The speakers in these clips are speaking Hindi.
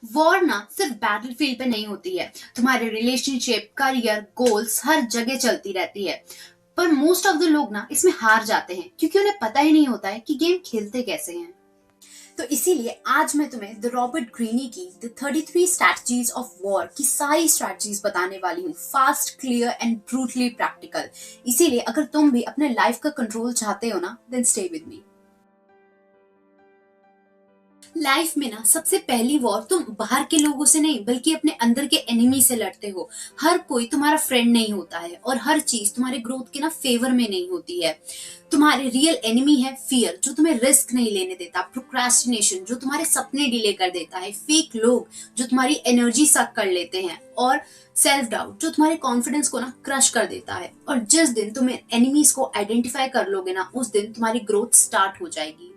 वॉर ना सिर्फ बैटलफील्ड पे नहीं होती है। तुम्हारे रिलेशनशिप, करियर, गोल्स हर जगह चलती रहती है। पर मोस्ट ऑफ द लोग ना इसमें हार जाते हैं क्योंकि उन्हें पता ही नहीं होता है कि गेम खेलते कैसे हैं। तो इसीलिए आज मैं तुम्हें द रॉबर्ट ग्रीनी की द 33 स्ट्रैटेजीज ऑफ वॉर की सारी स्ट्रैटेजीज बताने वाली हूँ। Fast, clear and brutally practical. इसीलिए अगर तुम भी अपने लाइफ का कंट्रोल चाहते हो ना, then stay with me. Life में ना सबसे पहली वॉर तुम बाहर के लोगों से नहीं बल्कि अपने अंदर के एनिमी से लड़ते हो। हर कोई तुम्हारा फ्रेंड नहीं होता है और हर चीज तुम्हारे ग्रोथ के ना फेवर में नहीं होती है। तुम्हारे रियल एनिमी है फियर, जो तुम्हें रिस्क नहीं लेने देता, प्रोक्रास्टिनेशन जो तुम्हारे सपने डिले कर देता है, फेक लोग जो तुम्हारी एनर्जी सक कर लेते हैं, और सेल्फ डाउट जो तुम्हारे कॉन्फिडेंस को ना क्रश कर देता है। और जिस दिन तुम एनिमीज को आइडेंटिफाई कर लोगे ना, उस दिन तुम्हारी ग्रोथ स्टार्ट हो जाएगी।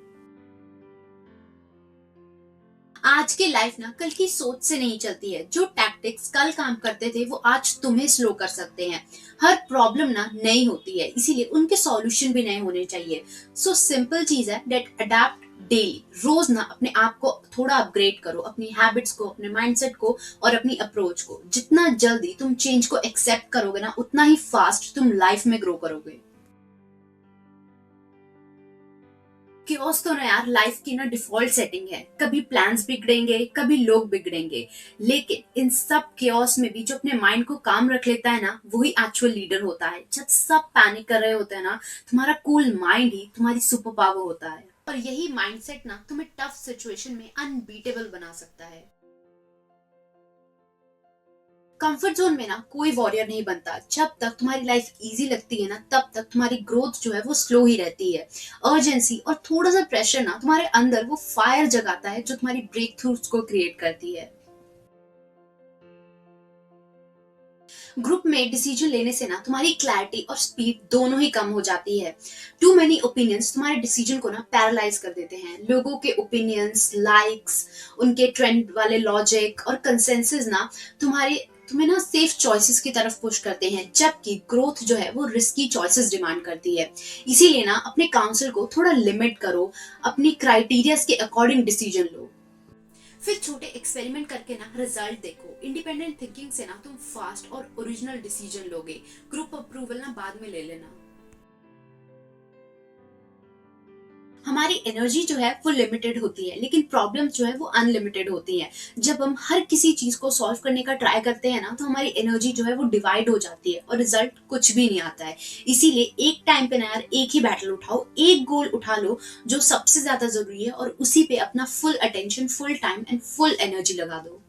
आज की लाइफ ना कल की सोच से नहीं चलती है। जो टैक्टिक्स कल काम करते थे वो आज तुम्हें स्लो कर सकते हैं। हर प्रॉब्लम ना नई होती है, इसीलिए उनके सॉल्यूशन भी नए होने चाहिए। सो सिंपल चीज है, डेट अडेप्ट डेली। रोज ना अपने आप को थोड़ा अपग्रेड करो, अपनी हैबिट्स को, अपने माइंडसेट को और अपनी अप्रोच को। जितना जल्दी तुम चेंज को एक्सेप्ट करोगे ना, उतना ही फास्ट तुम लाइफ में ग्रो करोगे। क्योस तो ना यार लाइफ की ना डिफॉल्ट सेटिंग है। कभी प्लान्स बिगड़ेंगे, कभी लोग बिगड़ेंगे, लेकिन इन सब क्योस में भी जो अपने माइंड को काम रख लेता है ना, वही एक्चुअल लीडर होता है। जब सब पैनिक कर रहे होते हैं ना, तुम्हारा कूल माइंड ही तुम्हारी सुपर पावर होता है। और यही माइंडसेट ना तुम्हें टफ सिचुएशन में अनबीटेबल बना सकता है। कंफर्ट जोन में ना कोई वॉरियर नहीं बनता। जब तक तुम्हारी लाइफ इजी लगती है ना, तब तक तुम्हारी ग्रोथ जो है वो स्लो ही रहती है। अर्जेंसी और थोड़ा सा प्रेशर ना तुम्हारे अंदर वो फायर जगाता है जो तुम्हारी ब्रेक थ्रूज को क्रिएट करती है। ग्रुप में डिसीजन लेने से ना तुम्हारी क्लैरिटी और स्पीड दोनों ही कम हो जाती है। टू मेनी ओपिनियंस तुम्हारे डिसीजन को ना पैरालाइज कर देते हैं। लोगों के ओपिनियंस, लाइक्स, उनके ट्रेंड वाले लॉजिक और कंसेंसस ना तुम्हें ना सेफ चॉइसेस की तरफ पुश करते हैं, जबकि ग्रोथ जो है वो रिस्की चॉइसेस डिमांड करती है। इसीलिए ना अपने काउंसिल को थोड़ा लिमिट करो, अपनी क्राइटेरियाज के अकॉर्डिंग डिसीजन लो। फिर छोटे एक्सपेरिमेंट करके ना रिजल्ट देखो। इंडिपेंडेंट थिंकिंग से ना तुम फास्ट और ओरिजिनल डिसीजन लोगे। ग्रुप अप्रूवल ना बाद में ले लेना। हमारी एनर्जी जो है वो लिमिटेड होती है, लेकिन प्रॉब्लम जो है वो अनलिमिटेड होती है। जब हम हर किसी चीज को सॉल्व करने का ट्राई करते हैं ना, तो हमारी एनर्जी जो है वो डिवाइड हो जाती है और रिजल्ट कुछ भी नहीं आता है। इसीलिए एक टाइम पे ना यार एक ही बैटल उठाओ, एक गोल उठा लो जो सबसे ज्यादा जरूरी है, और उसी पे अपना full attention, full time and full energy लगा दो।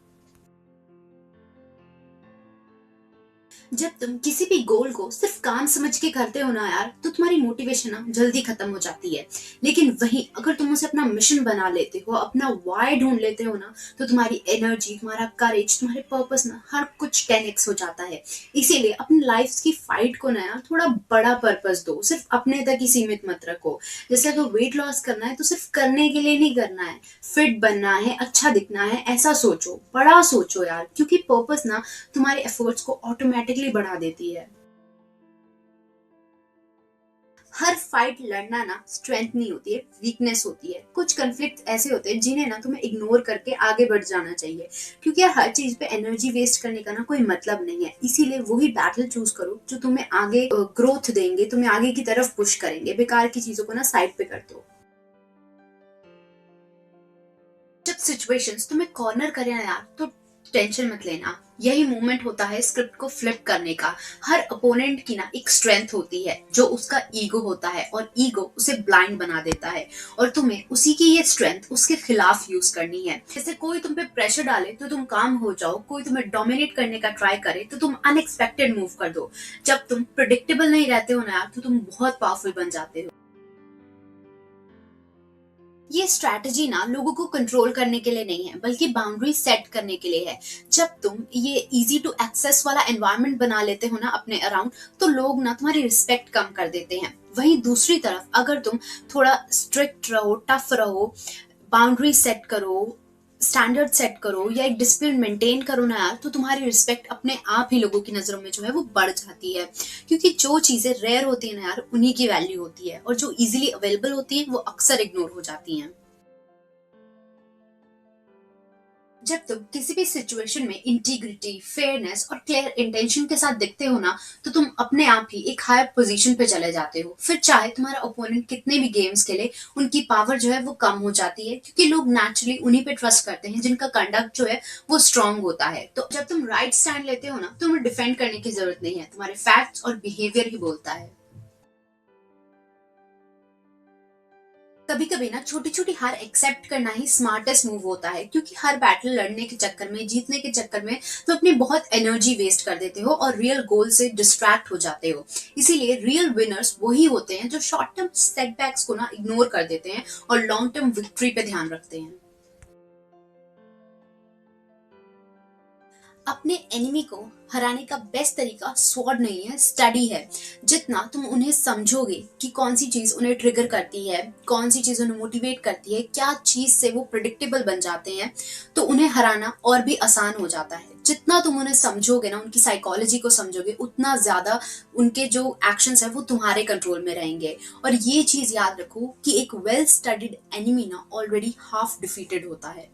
जब तुम किसी भी गोल को सिर्फ काम समझ के करते हो ना यार, तो तुम्हारी मोटिवेशन ना जल्दी खत्म हो जाती है। लेकिन वहीं अगर तुम उसे अपना मिशन बना लेते हो, अपना वाई ढूंढ लेते हो ना, तो तुम्हारी एनर्जी, तुम्हारा करेज, तुम्हारे पर्पस ना हर कुछ 10x हो जाता है। इसीलिए अपनी लाइफ की फाइट को ना यार थोड़ा बड़ा पर्पस दो, सिर्फ अपने तक ही सीमित मत रखो। जैसे अगर वेट लॉस करना है तो सिर्फ करने के लिए नहीं करना है, फिट बनना है, अच्छा दिखना है, ऐसा सोचो, बड़ा सोचो यार, क्योंकि पर्पस ना तुम्हारे एफर्ट्स को ऑटोमेटिकली बढ़ा देती है। हर फाइट लड़ना ना स्ट्रेंथ नहीं होती है, वीकनेस होती है। कुछ कन्फ्लिक्ट ऐसे होते हैं जिन्हें ना तुम्हें इग्नोर करके आगे बढ़ जाना चाहिए, क्योंकि यार हर चीज पे एनर्जी वेस्ट करने का ना कोई मतलब नहीं है। इसीलिए वही बैटल चूज करो जो तुम्हें आगे ग्रोथ देंगे, तुम्हें आगे की तरफ पुश करेंगे। बेकार की चीजों को ना साइड पे कर दो। जब सिचुएशंस तुम्हें कॉर्नर करे ना यार, तो टेंशन मत लेना। यही मोमेंट होता है स्क्रिप्ट को फ्लिप करने का। हर अपोनेंट की ना एक स्ट्रेंथ होती है जो उसका ईगो होता है, और ईगो उसे ब्लाइंड बना देता है। और तुम्हें उसी की ये स्ट्रेंथ उसके खिलाफ यूज करनी है। जैसे कोई तुम पे प्रेशर डाले तो तुम काम हो जाओ, कोई तुम्हें डोमिनेट करने का ट्राई करे तो तुम अनएक्सपेक्टेड मूव कर दो। जब तुम प्रिडिक्टेबल नहीं रहते हो ना यार, तो तुम बहुत पावरफुल बन जाते हो। ये स्ट्रैटेजी ना लोगों को कंट्रोल करने के लिए नहीं है, बल्कि बाउंड्री सेट करने के लिए है। जब तुम ये इजी टू एक्सेस वाला एनवायरनमेंट बना लेते हो ना अपने अराउंड, तो लोग ना तुम्हारी रिस्पेक्ट कम कर देते हैं। वहीं दूसरी तरफ अगर तुम थोड़ा स्ट्रिक्ट रहो, टफ रहो, बाउंड्री सेट करो, स्टैंडर्ड सेट करो, या एक डिसिप्लिन मेंटेन करो ना यार, तो तुम्हारी रिस्पेक्ट अपने आप ही लोगों की नजरों में जो है वो बढ़ जाती है। क्योंकि जो चीजें रेयर होती है ना यार, उन्हीं की वैल्यू होती है, और जो इजीली अवेलेबल होती है वो अक्सर इग्नोर हो जाती हैं। जब तुम किसी भी सिचुएशन में इंटीग्रिटी, फेयरनेस और क्लियर इंटेंशन के साथ दिखते हो ना, तो तुम अपने आप ही एक हायर पोजीशन पे चले जाते हो। फिर चाहे तुम्हारा ओपोनेंट कितने भी गेम्स खेले, उनकी पावर जो है वो कम हो जाती है, क्योंकि लोग नेचुरली उन्हीं पे ट्रस्ट करते हैं जिनका कंडक्ट जो है वो स्ट्रांग होता है। तो जब तुम राइट स्टैंड लेते हो ना, तो तुम्हें डिफेंड करने की जरूरत नहीं है, तुम्हारे फैक्ट्स और बिहेवियर ही बोलता है। कभी कभी ना छोटी छोटी हार एक्सेप्ट करना ही स्मार्टेस्ट मूव होता है, क्योंकि हर बैटल लड़ने के चक्कर में, जीतने के चक्कर में तो अपनी बहुत एनर्जी वेस्ट कर देते हो और रियल गोल से डिस्ट्रैक्ट हो जाते हो। इसीलिए रियल विनर्स वही होते हैं जो शॉर्ट टर्म सेटबैक्स को ना इग्नोर कर देते हैं और लॉन्ग टर्म विक्ट्री पे ध्यान रखते हैं। अपने एनिमी को हराने का बेस्ट तरीका स्वॉर्ड नहीं है, स्टडी है। जितना तुम उन्हें समझोगे कि कौन सी चीज उन्हें ट्रिगर करती है, कौन सी चीज उन्हें मोटिवेट करती है, क्या चीज से वो प्रिडिक्टेबल बन जाते हैं, तो उन्हें हराना और भी आसान हो जाता है। जितना तुम उन्हें समझोगे ना, उनकी साइकोलॉजी को समझोगे, उतना ज्यादा उनके जो एक्शंस है वो तुम्हारे कंट्रोल में रहेंगे। और ये चीज याद रखो कि एक वेल स्टडीड एनिमी ना ऑलरेडी हाफ डिफीटेड होता है।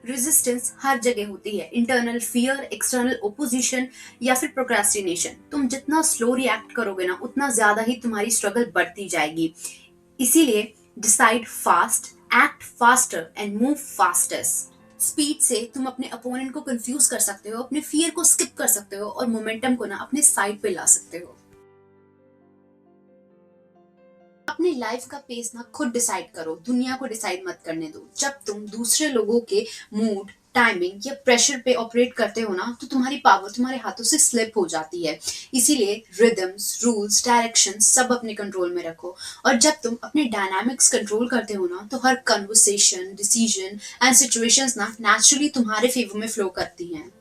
रेजिस्टेंस हर जगह होती है, इंटरनल फियर, एक्सटर्नल ओपोजिशन या फिर प्रोक्रेस्टिनेशन। तुम जितना स्लो रिएक्ट करोगे ना, उतना ज्यादा ही तुम्हारी स्ट्रगल बढ़ती जाएगी। इसीलिए decide fast, act faster and move fastest. Speed से तुम अपने अपोनेंट को कंफ्यूज कर सकते हो, अपने फियर को स्किप कर सकते हो और मोमेंटम को ना अपने साइड पे ला सकते हो। अपनी लाइफ का पेस ना खुद डिसाइड करो, दुनिया को डिसाइड मत करने दो। जब तुम दूसरे लोगों के मूड, टाइमिंग या प्रेशर पे ऑपरेट करते हो ना, तो तुम्हारी पावर तुम्हारे हाथों से स्लिप हो जाती है। इसीलिए रिदम्स, रूल्स, डायरेक्शन सब अपने कंट्रोल में रखो। और जब तुम अपने डायनामिक्स कंट्रोल करते हो ना, तो हर कन्वर्सेशन, डिसीजन एंड सिचुएशंस ना नेचुरली तुम्हारे फेवर में फ्लो करती हैं।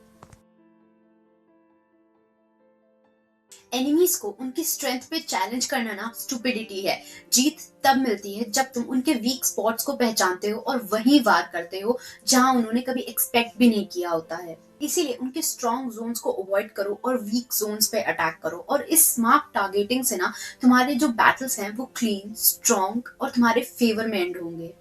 एनिमीज को उनकी स्ट्रेंथ पे चैलेंज करना ना स्टुपिडिटी है। जीत तब मिलती है जब तुम उनके वीक स्पॉट्स को पहचानते हो और वहीं वार करते हो जहां उन्होंने कभी एक्सपेक्ट भी नहीं किया होता है। इसीलिए उनके स्ट्रॉन्ग जोन्स को अवॉइड करो और वीक जोन्स पे अटैक करो। और इस स्मार्ट टारगेटिंग से ना तुम्हारे जो बैटल्स हैं वो क्लीन, स्ट्रॉन्ग और तुम्हारे फेवर में एंड होंगे।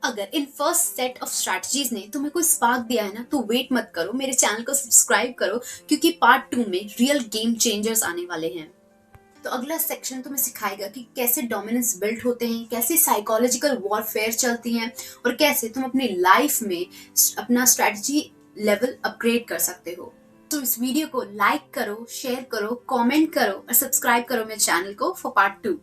अगर in first set of strategies ने तुम्हें कोई स्पार्क दिया है ना, तो वेट मत करो, मेरे चैनल को सब्सक्राइब करो, क्योंकि पार्ट 2 में रियल गेम चेंजर्स आने वाले हैं। तो अगला सेक्शन तुम्हें सिखाएगा कि कैसे डोमिनेंस बिल्ड होते हैं, कैसे साइकोलॉजिकल वॉरफेयर चलती हैं और कैसे तुम अपनी लाइफ में अपना स्ट्रैटेजी लेवल अपग्रेड कर सकते हो। तो इस वीडियो को लाइक करो, शेयर करो, कमेंट करो और सब्सक्राइब करो मेरे चैनल को फॉर पार्ट 2।